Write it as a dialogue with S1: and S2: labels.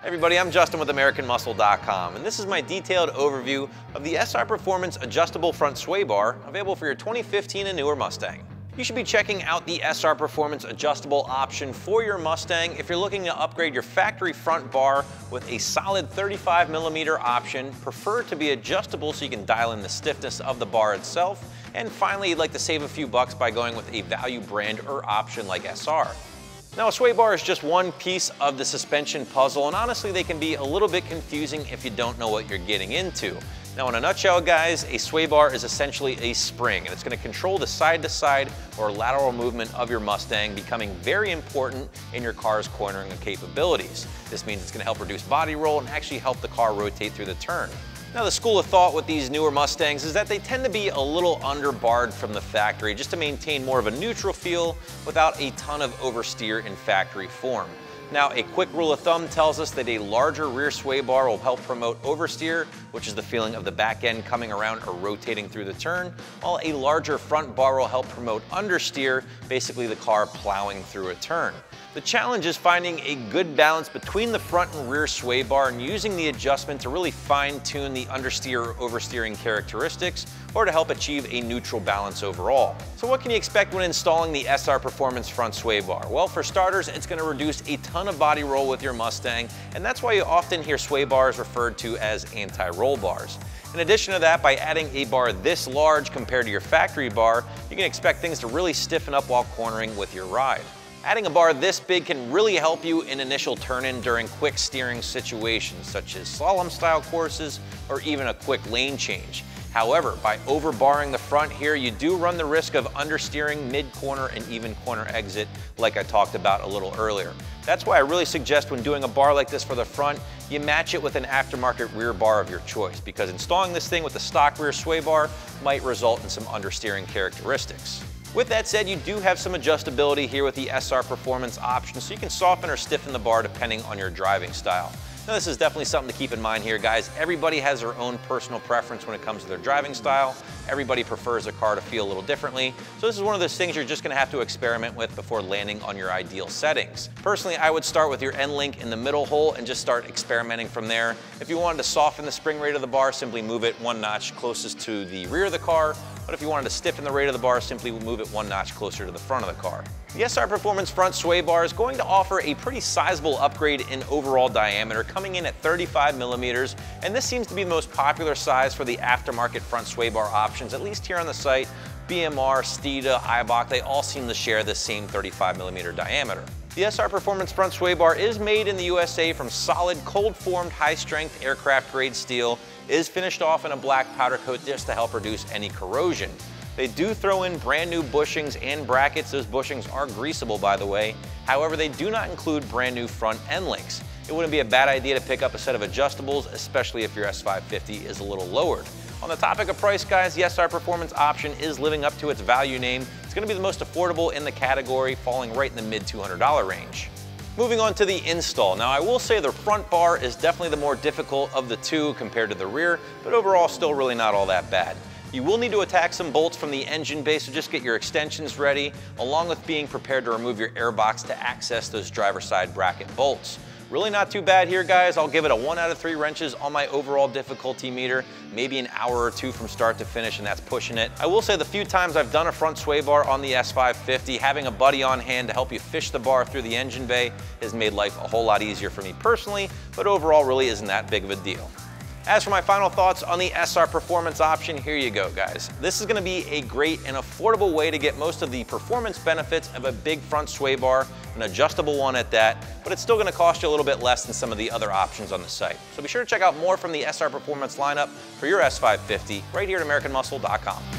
S1: Hey everybody, I'm Justin with AmericanMuscle.com, and this is my detailed overview of the SR Performance Adjustable Front Sway Bar available for your 2015 and newer Mustang. You should be checking out the SR Performance Adjustable option for your Mustang if you're looking to upgrade your factory front bar with a solid 35mm option, preferred to be adjustable so you can dial in the stiffness of the bar itself. And finally, you'd like to save a few bucks by going with a value brand or option like SR. Now, a sway bar is just one piece of the suspension puzzle, and honestly, they can be a little bit confusing if you don't know what you're getting into. Now, in a nutshell, guys, a sway bar is essentially a spring, and it's going to control the side-to-side or lateral movement of your Mustang, becoming very important in your car's cornering capabilities. This means it's going to help reduce body roll and actually help the car rotate through the turn. Now, the school of thought with these newer Mustangs is that they tend to be a little underbarred from the factory just to maintain more of a neutral feel without a ton of oversteer in factory form. Now, a quick rule of thumb tells us that a larger rear sway bar will help promote oversteer, which is the feeling of the back end coming around or rotating through the turn, while a larger front bar will help promote understeer, basically the car plowing through a turn. The challenge is finding a good balance between the front and rear sway bar and using the adjustment to really fine-tune the understeer or oversteering characteristics, or to help achieve a neutral balance overall. So what can you expect when installing the SR Performance front sway bar? Well, for starters, it's going to reduce a ton of body roll with your Mustang, and that's why you often hear sway bars referred to as anti-roll bars. In addition to that, by adding a bar this large compared to your factory bar, you can expect things to really stiffen up while cornering with your ride. Adding a bar this big can really help you in initial turn-in during quick steering situations, such as slalom-style courses or even a quick lane change. However, by overbarring the front here, you do run the risk of understeering mid-corner and even corner exit, like I talked about a little earlier. That's why I really suggest when doing a bar like this for the front, you match it with an aftermarket rear bar of your choice, because installing this thing with the stock rear sway bar might result in some understeering characteristics. With that said, you do have some adjustability here with the SR Performance option, so you can soften or stiffen the bar depending on your driving style. Now, this is definitely something to keep in mind here, guys. Everybody has their own personal preference when it comes to their driving style. Everybody prefers a car to feel a little differently. So this is one of those things you're just gonna have to experiment with before landing on your ideal settings. Personally, I would start with your end link in the middle hole and just start experimenting from there. If you wanted to soften the spring rate of the bar, simply move it one notch closest to the rear of the car. But if you wanted to stiffen the rate of the bar, simply move it one notch closer to the front of the car. The SR Performance front sway bar is going to offer a pretty sizable upgrade in overall diameter, coming in at 35mm, and this seems to be the most popular size for the aftermarket front sway bar options, at least here on the site. BMR, Steeda, Eibach, they all seem to share the same 35mm diameter. The SR Performance front sway bar is made in the USA from solid, cold-formed, high-strength aircraft-grade steel, is finished off in a black powder coat just to help reduce any corrosion. They do throw in brand new bushings and brackets. Those bushings are greaseable, by the way. However, they do not include brand new front end links. It wouldn't be a bad idea to pick up a set of adjustables, especially if your S550 is a little lowered. On the topic of price, guys, the SR Performance option is living up to its value name. It's going to be the most affordable in the category, falling right in the mid-$200 range. Moving on to the install. Now, I will say the front bar is definitely the more difficult of the two compared to the rear, but overall still really not all that bad. You will need to attach some bolts from the engine bay, so just get your extensions ready, along with being prepared to remove your airbox to access those driver's side bracket bolts. Really not too bad here, guys. I'll give it a 1 out of 3 wrenches on my overall difficulty meter, maybe an hour or two from start to finish, and that's pushing it. I will say the few times I've done a front sway bar on the S550, having a buddy on hand to help you fish the bar through the engine bay has made life a whole lot easier for me personally, but overall really isn't that big of a deal. As for my final thoughts on the SR Performance option, here you go, guys. This is going to be a great and affordable way to get most of the performance benefits of a big front sway bar, an adjustable one at that, but it's still going to cost you a little bit less than some of the other options on the site. So be sure to check out more from the SR Performance lineup for your S550 right here at AmericanMuscle.com.